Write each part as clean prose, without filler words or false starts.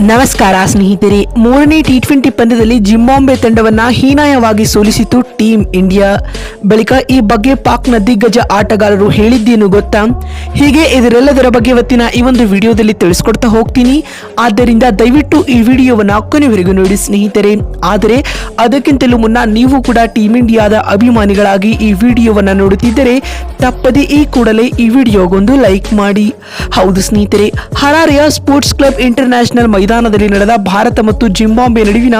ನಮಸ್ಕಾರ ಸ್ನೇಹಿತರೆ. ಮೂರನೇ ಟಿ20 ಪಂದ್ಯದಲ್ಲಿ ಜಿಂಬಾಬ್ವೆ ತಂಡವನ್ನ ಹೀನಾಯವಾಗಿ ಸೋಲಿಸಿತು ಟೀಮ್ ಇಂಡಿಯಾ. ಬಳಿಕ ಈ ಬಗ್ಗೆ ಪಾಕ್ನ ದಿಗ್ಗಜ ಆಟಗಾರರು ಹೇಳಿದ್ದೇನು ಗೊತ್ತಾ? ಹೀಗೆ ಇದರೆಲ್ಲದರ ಬಗ್ಗೆ ಇವತ್ತಿನ ಈ ಒಂದು ವಿಡಿಯೋದಲ್ಲಿ ತಿಳಿಸ್ಕೊಡ್ತಾ ಹೋಗ್ತೀನಿ. ಆದ್ದರಿಂದ ದಯವಿಟ್ಟು ಈ ವಿಡಿಯೋವನ್ನ ಕೊನೆವರೆಗೂ ನೋಡಿ ಸ್ನೇಹಿತರೆ. ಆದರೆ ಅದಕ್ಕಿಂತಲೂ ಮುನ್ನ ನೀವು ಕೂಡ ಟೀಮ್ ಇಂಡಿಯಾದ ಅಭಿಮಾನಿಗಳಾಗಿ ಈ ವಿಡಿಯೋವನ್ನ ನೋಡುತ್ತಿದ್ದರೆ ತಪ್ಪದೆ ಈ ಕೂಡಲೇ ಈ ವಿಡಿಯೋಗೊಂದು ಲೈಕ್ ಮಾಡಿ. ಹೌದು ಸ್ನೇಹಿತರೆ, ಹರಾರೆಯ ಸ್ಪೋರ್ಟ್ಸ್ ಕ್ಲಬ್ ಇಂಟರ್ನ್ಯಾಷನಲ್ ಮೈದಾನದಲ್ಲಿ ನಡೆದ ಭಾರತ ಮತ್ತು ಜಿಂಬಾಬ್ವೆ ನಡುವಿನ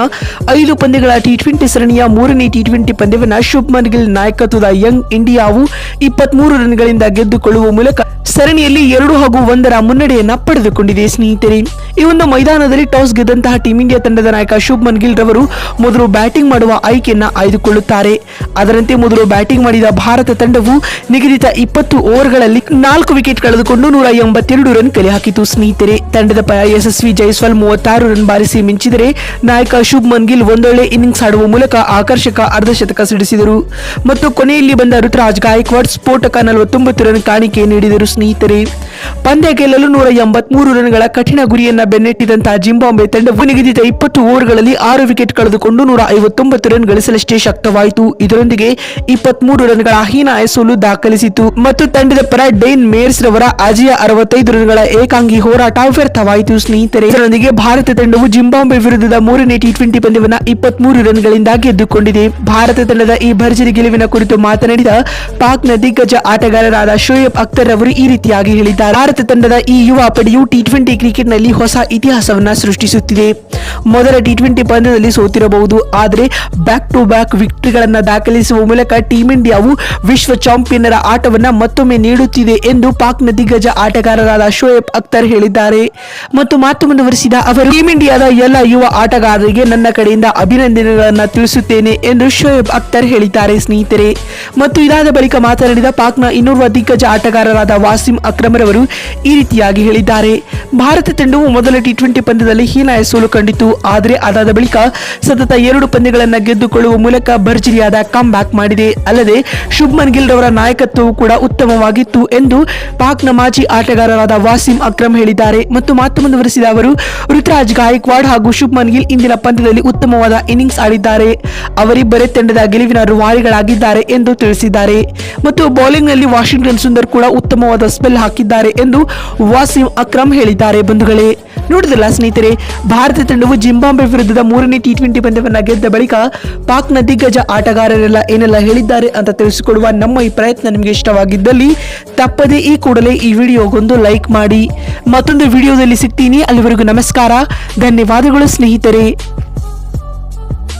5 ಪಂದ್ಯಗಳ ಟಿ20 ಸರಣಿಯ ಮೂರನೇ ಟಿ20 ಪಂದ್ಯವನ್ನು ಶುಭ್ಮನ್ ಗಿಲ್ ನಾಯಕತ್ವದ ಯಂಗ್ ಇಂಡಿಯಾವು 23 ರನ್ಗಳಿಂದ ಗೆದ್ದುಕೊಳ್ಳುವ ಮೂಲಕ ಸರಣಿಯಲ್ಲಿ 2-1 ಮುನ್ನಡೆಯನ್ನ ಪಡೆದುಕೊಂಡಿದೆ ಸ್ನೇಹಿತರೆ. ಈ ಒಂದು ಮೈದಾನದಲ್ಲಿ ಟಾಸ್ ಗೆದ್ದಂತಹ ಟೀಂ ಇಂಡಿಯಾ ತಂಡದ ನಾಯಕ ಶುಭ್ಮನ್ ಗಿಲ್ ರವರು ಮೊದಲು ಬ್ಯಾಟಿಂಗ್ ಮಾಡುವ ಆಯ್ಕೆಯನ್ನ ಆಯ್ದುಕೊಳ್ಳುತ್ತಾರೆ. ಅದರಂತೆ ಮೊದಲು ಬ್ಯಾಟಿಂಗ್ ಮಾಡಿದ ಭಾರತ ತಂಡವು ನಿಗದಿತ 20 ಓವರ್ಗಳಲ್ಲಿ 4 ವಿಕೆಟ್ ಕಳೆದುಕೊಂಡು 182 ರನ್ ಕಲೆ ಹಾಕಿತು ಸ್ನೇಹಿತರೆ. ತಂಡದ ಪರ ಯಶಸ್ವಿ ಜೈಸ್ವಾಲ್ 36 ರನ್ ಬಾರಿಸಿ ಮಿಂಚಿದರೆ ನಾಯಕ ಶುಭ್ಮನ್ ಗಿಲ್ ಒಂದೊಳ್ಳೆ ಇನ್ನಿಂಗ್ಸ್ ಆಡುವ ಮೂಲಕ ಆಕರ್ಷಕ ಅರ್ಧಶತಕ ಸಿಡಿಸಿದರು ಮತ್ತು ಕೊನೆಯಲ್ಲಿ ಬಂದ ಋತುರಾಜ್ ಗಾಯಕ್ವಾಡ್ ಸ್ಫೋಟಕ 49 ರನ್ ಕಾಣಿಕೆ ನೀಡಿದರು ಸ್ನೇಹಿತರೆ. ಪಂದ್ಯ ಗೆಲ್ಲಲು 183 ರನ್ಗಳ ಕಠಿಣ ಗುರಿಯನ್ನ ಬೆನ್ನಟ್ಟಿದಂತಹ ಜಿಂಬಾಬ್ವೆ ತಂಡವು ನಿಗದಿತ 20 ಓವರ್ಗಳಲ್ಲಿ 6 ವಿಕೆಟ್ ಕಳೆದುಕೊಂಡು 159 ರನ್ ಗಳಿಸಲಷ್ಟೇ ಶಕ್ತವಾಯಿತು. ಇದರೊಂದಿಗೆ 23 ರನ್ಗಳ ಹೀನಾಯ ಸೋಲು ದಾಖಲಿಸಿತು ಮತ್ತು ತಂಡದ ಪರ ಡೇನ್ ಮೇಯರ್ಸ್ ರವರ ಅಜೇಯ 65 ರನ್ಗಳ ಏಕಾಂಗಿ ಹೋರಾಟ ವ್ಯರ್ಥವಾಯಿತು ಸ್ನೇಹಿತರೆ. ಇದರೊಂದಿಗೆ ಭಾರತ ತಂಡವು ಜಿಂಬಾಬ್ವೆ ವಿರುದ್ಧದ ಮೂರನೇ ಟಿ20 ಪಂದ್ಯವನ್ನ 23 ರನ್ಗಳಿಂದ ಗೆದ್ದುಕೊಂಡಿದೆ. ಭಾರತ ತಂಡದ ಈ ಭರ್ಜರಿ ಗೆಲುವಿನ ಕುರಿತು ಮಾತನಾಡಿದ ಪಾಕ್ನ ದಿಗ್ಗಜ ಆಟಗಾರರಾದ ಶೋಯಬ್ ಅಖ್ತರ್ ಅವರು ಈ ರೀತಿಯಾಗಿ ಹೇಳಿದ್ದಾರೆ. ಭಾರತ ತಂಡದ ಈ ಯುವ ಪಡೆಯು ಟಿ20 ಕ್ರಿಕೆಟ್ನಲ್ಲಿ ಹೊಸ ಇತಿಹಾಸವನ್ನ ಸೃಷ್ಟಿಸುತ್ತಿದೆ. ಮೊದಲ ಟಿ20 ಪಂದ್ಯದಲ್ಲಿ ಸೋತಿರಬಹುದು, ಆದರೆ ಬ್ಯಾಕ್ ಟು ಬ್ಯಾಕ್ ವಿಕ್ಟರಿಗಳನ್ನ ದಾಖಲಿಸುವ ಮೂಲಕ ಟೀಂ ಇಂಡಿಯಾವು ವಿಶ್ವ ಚಾಂಪಿಯನ್ನರ ಆಟವನ್ನ ಮತ್ತೊಮ್ಮೆ ನೀಡುತ್ತಿದೆ ಎಂದು ಪಾಕ್ನ ದಿಗ್ಗಜ ಆಟಗಾರರಾದ ಶೋಯಬ್ ಅಖ್ತರ್ ಹೇಳಿದ್ದಾರೆ. ಮತ್ತು ಮಾತು ಮುಂದುವರಿಸಿದ ಅವರು, ಟೀಂ ಇಂಡಿಯಾದ ಎಲ್ಲ ಯುವ ಆಟಗಾರರಿಗೆ ನನ್ನ ಕಡೆಯಿಂದ ಅಭಿನಂದನೆಗಳನ್ನ ತಿಳಿಸುತ್ತೇನೆ ಎಂದು ಶೋಯಬ್ ಅಖ್ತರ್ ಹೇಳಿದ್ದಾರೆ ಸ್ನೇಹಿತರೆ. ಮತ್ತು ಇದಾದ ಬಳಿಕ ಮಾತನಾಡಿದ ಪಾಕ್ನ ಇನ್ನೋರ್ವ ದಿಗ್ಗಜ ಆಟಗಾರರಾದ ವಾಸಿಂ ಅಕ್ರಮ್ ರವರು ಈ ರೀತಿಯಾಗಿ ಹೇಳಿದ್ದಾರೆ. ಭಾರತ ತಂಡವು ಮೊದಲ ಟಿ20 ಪಂದ್ಯದಲ್ಲಿ ಹೀನಾಯ ಸೋಲು ಕಂಡಿತು, ಆದರೆ ಅದಾದ ಬಳಿಕ ಸತತ 2 ಪಂದ್ಯಗಳನ್ನು ಗೆದ್ದುಕೊಳ್ಳುವ ಮೂಲಕ ಭರ್ಜರಿಯಾದ ಕಮ್ ಬ್ಯಾಕ್ ಮಾಡಿದೆ. ಅಲ್ಲದೆ ಶುಭ್ಮನ್ ಗಿಲ್ ರವರ ನಾಯಕತ್ವವು ಕೂಡ ಉತ್ತಮವಾಗಿತ್ತು ಎಂದು ಪಾಕ್ನ ಮಾಜಿ ಆಟಗಾರರಾದ ವಾಸಿಂ ಅಕ್ರಮ್ ಹೇಳಿದ್ದಾರೆ. ಮತ್ತು ಮಾತು ಮುಂದುವರಿಸಿದ ಅವರು, ಋತುರಾಜ್ ಗಾಯಕ್ವಾಡ್ ಹಾಗೂ ಶುಭ್ಮನ್ ಗಿಲ್ ಇಂದಿನ ಪಂದ್ಯದಲ್ಲಿ ಉತ್ತಮವಾದ ಇನ್ನಿಂಗ್ಸ್ ಆಡಿದ್ದಾರೆ. ಅವರಿಬ್ಬರೇ ತಂಡದ ಗೆಲುವಿನ ರೂವಾರಿಗಳಾಗಿದ್ದಾರೆ ಎಂದು ತಿಳಿಸಿದ್ದಾರೆ. ಮತ್ತು ಬೌಲಿಂಗ್ ನಲ್ಲಿ ವಾಷಿಂಗ್ಟನ್ ಸುಂದರ್ ಕೂಡ ಉತ್ತಮವಾದ ಸ್ಪೆಲ್ ಹಾಕಿದ್ದಾರೆ ಎಂದು ವಾಸಿಂ ಅಕ್ರಮ್ ಹೇಳಿದ್ದಾರೆ. ಬಂಧುಗಳೇ, ನೋಡಿದ್ರಲ್ಲ ಸ್ನೇಹಿತರೆ, ಭಾರತ ತಂಡವು ಜಿಂಬಾಬ್ವೆ ವಿರುದ್ಧದ ಮೂರನೇ ಟಿ20 ಪಂದ್ಯವನ್ನ ಗೆದ್ದ ಬಳಿಕ ಪಾಕ್ನ ದಿಗ್ಗಜ ಆಟಗಾರರೆಲ್ಲ ಏನೆಲ್ಲ ಹೇಳಿದ್ದಾರೆ ಅಂತ ತಿಳಿಸಿಕೊಡುವ ನಮ್ಮ ಈ ಪ್ರಯತ್ನ ನಿಮಗೆ ಇಷ್ಟವಾಗಿದ್ದಲ್ಲಿ ತಪ್ಪದೆ ಈ ಕೂಡಲೇ ಈ ವಿಡಿಯೋಗೊಂದು ಲೈಕ್ ಮಾಡಿ. ಮತ್ತೊಂದು ವಿಡಿಯೋದಲ್ಲಿ ಸಿಗ್ತೀನಿ. ಅಲ್ಲಿವರೆಗೂ ನಮಸ್ಕಾರ, ಧನ್ಯವಾದಗಳು ಸ್ನೇಹಿತರೆ.